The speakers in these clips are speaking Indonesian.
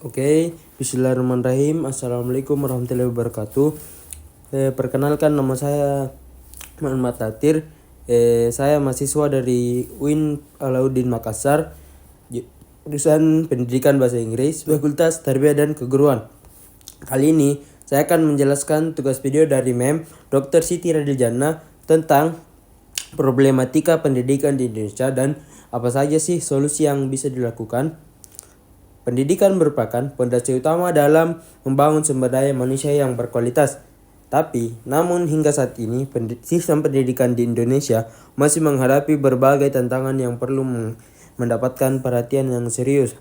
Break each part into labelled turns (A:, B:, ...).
A: Oke, Bismillahirrahmanirrahim. Assalamualaikum warahmatullahi wabarakatuh. Perkenalkan, nama saya Muhammad Tatir. Saya mahasiswa dari UIN Alauddin Makassar, jurusan Pendidikan Bahasa Inggris, Fakultas Tarbiyah dan Keguruan. Kali ini saya akan menjelaskan tugas video dari Mem Dr. Siti Radiljannah tentang problematika pendidikan di Indonesia dan apa saja sih solusi yang bisa dilakukan. Pendidikan merupakan fondasi utama dalam membangun sumber daya manusia yang berkualitas. Namun hingga saat ini sistem pendidikan di Indonesia masih menghadapi berbagai tantangan yang perlu mendapatkan perhatian yang serius.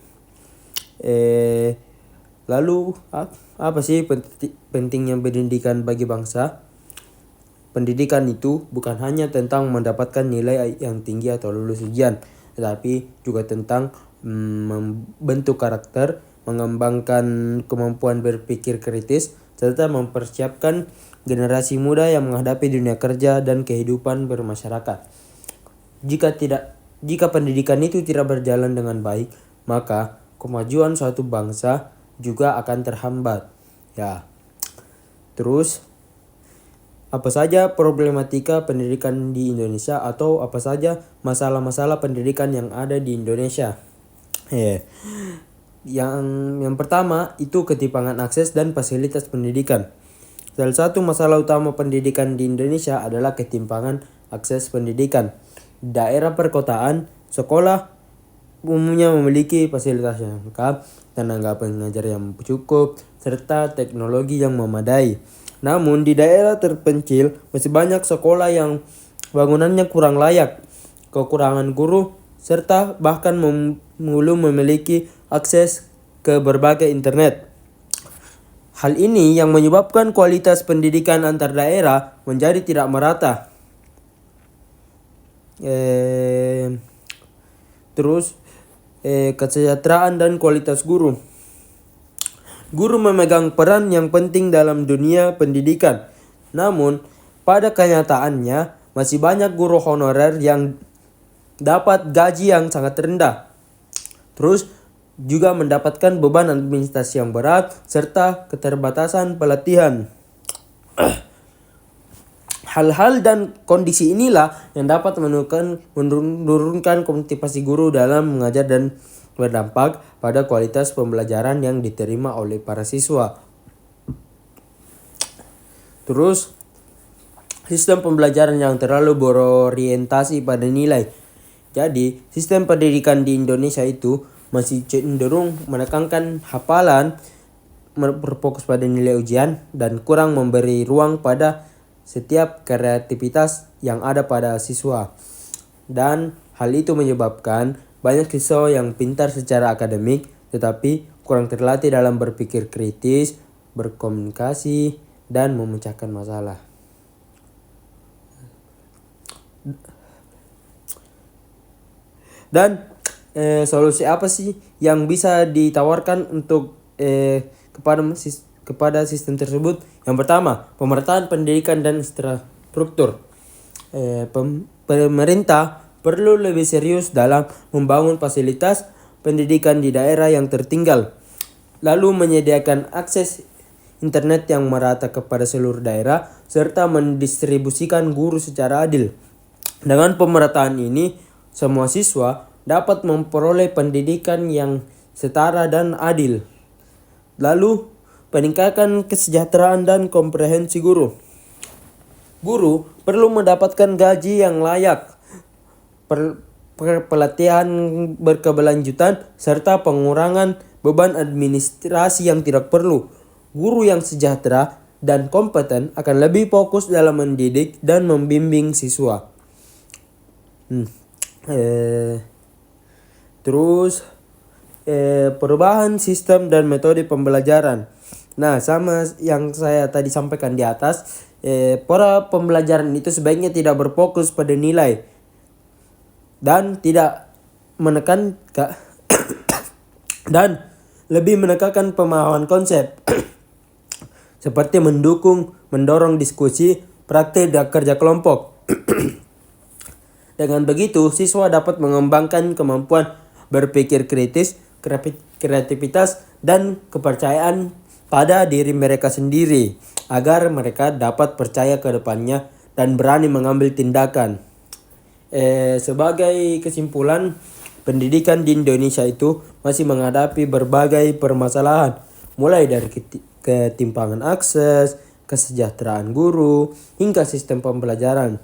A: Lalu apa sih pentingnya pendidikan bagi bangsa? Pendidikan itu bukan hanya tentang mendapatkan nilai yang tinggi atau lulus ujian, tetapi juga tentang membentuk karakter, mengembangkan kemampuan berpikir kritis, serta mempersiapkan generasi muda yang menghadapi dunia kerja dan kehidupan bermasyarakat. Jika pendidikan itu tidak berjalan dengan baik, maka kemajuan suatu bangsa juga akan terhambat. Terus apa saja problematika pendidikan di Indonesia atau apa saja masalah-masalah pendidikan yang ada di Indonesia? Yang pertama itu ketimpangan akses dan fasilitas pendidikan. Salah satu masalah utama pendidikan di Indonesia adalah ketimpangan akses pendidikan. Di daerah perkotaan, sekolah umumnya memiliki fasilitas yang lengkap, tenaga pengajar yang cukup, serta teknologi yang memadai. Namun di daerah terpencil masih banyak sekolah yang bangunannya kurang layak, kekurangan guru, serta bahkan belum memiliki akses ke berbagai internet. Hal ini yang menyebabkan kualitas pendidikan antar daerah menjadi tidak merata. Kesejahteraan dan kualitas guru. Guru memegang peran yang penting dalam dunia pendidikan. Namun, pada kenyataannya masih banyak guru honorer yang dapat gaji yang sangat rendah. Terus juga mendapatkan beban administrasi yang berat serta keterbatasan pelatihan. Hal-hal dan kondisi inilah yang dapat menurunkan motivasi guru dalam mengajar dan berdampak pada kualitas pembelajaran yang diterima oleh para siswa. Terus, sistem pembelajaran yang terlalu berorientasi pada nilai. Jadi, sistem pendidikan di Indonesia itu masih cenderung menekankan hafalan, berfokus pada nilai ujian, dan kurang memberi ruang pada setiap kreativitas yang ada pada siswa. Dan hal itu menyebabkan banyak siswa yang pintar secara akademik, tetapi kurang terlatih dalam berpikir kritis, berkomunikasi, dan memecahkan masalah. Dan solusi apa sih yang bisa ditawarkan untuk kepada sistem tersebut? Yang pertama, pemerataan pendidikan dan infrastruktur. Pemerintah perlu lebih serius dalam membangun fasilitas pendidikan di daerah yang tertinggal, lalu menyediakan akses internet yang merata kepada seluruh daerah, serta mendistribusikan guru secara adil. Dengan pemerataan ini, semua siswa dapat memperoleh pendidikan yang setara dan adil. Lalu, peningkatan kesejahteraan dan komprehensi guru. Guru perlu mendapatkan gaji yang layak, pelatihan berkeberlanjutan, serta pengurangan beban administrasi yang tidak perlu. Guru yang sejahtera dan kompeten akan lebih fokus dalam mendidik dan membimbing siswa. Perubahan sistem dan metode pembelajaran. Nah, sama yang saya tadi sampaikan di atas, pola pembelajaran itu sebaiknya tidak berfokus pada nilai dan tidak menekan dan lebih menekankan pemahaman konsep seperti mendorong diskusi, praktik dan kerja kelompok. Dengan begitu, siswa dapat mengembangkan kemampuan berpikir kritis, kreativitas dan kepercayaan pada diri mereka sendiri agar mereka dapat percaya ke depannya dan berani mengambil tindakan. Sebagai kesimpulan, pendidikan di Indonesia itu masih menghadapi berbagai permasalahan, mulai dari ketimpangan akses, kesejahteraan guru, hingga sistem pembelajaran.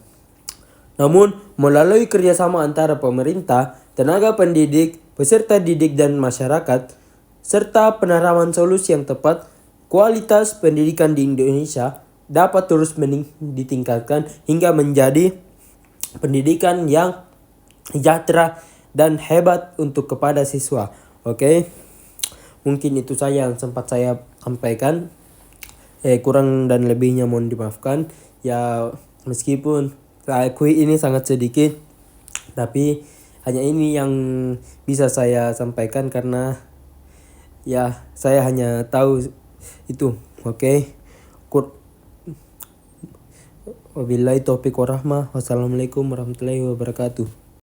A: Namun, melalui kerjasama antara pemerintah, tenaga pendidik, peserta didik dan masyarakat, serta penerapan solusi yang tepat, kualitas pendidikan di Indonesia dapat terus ditingkatkan hingga menjadi pendidikan yang sejahtera dan hebat untuk kepada siswa. Oke. Mungkin itu saja yang sempat saya sampaikan. Kurang dan lebihnya mohon dimaafkan. Ya, meskipun saya akui ini sangat sedikit, tapi hanya ini yang bisa saya sampaikan karena ya saya hanya tahu itu. Oke. Wabillahi taufiq warahmah. Wassalamualaikum warahmatullahi wabarakatuh.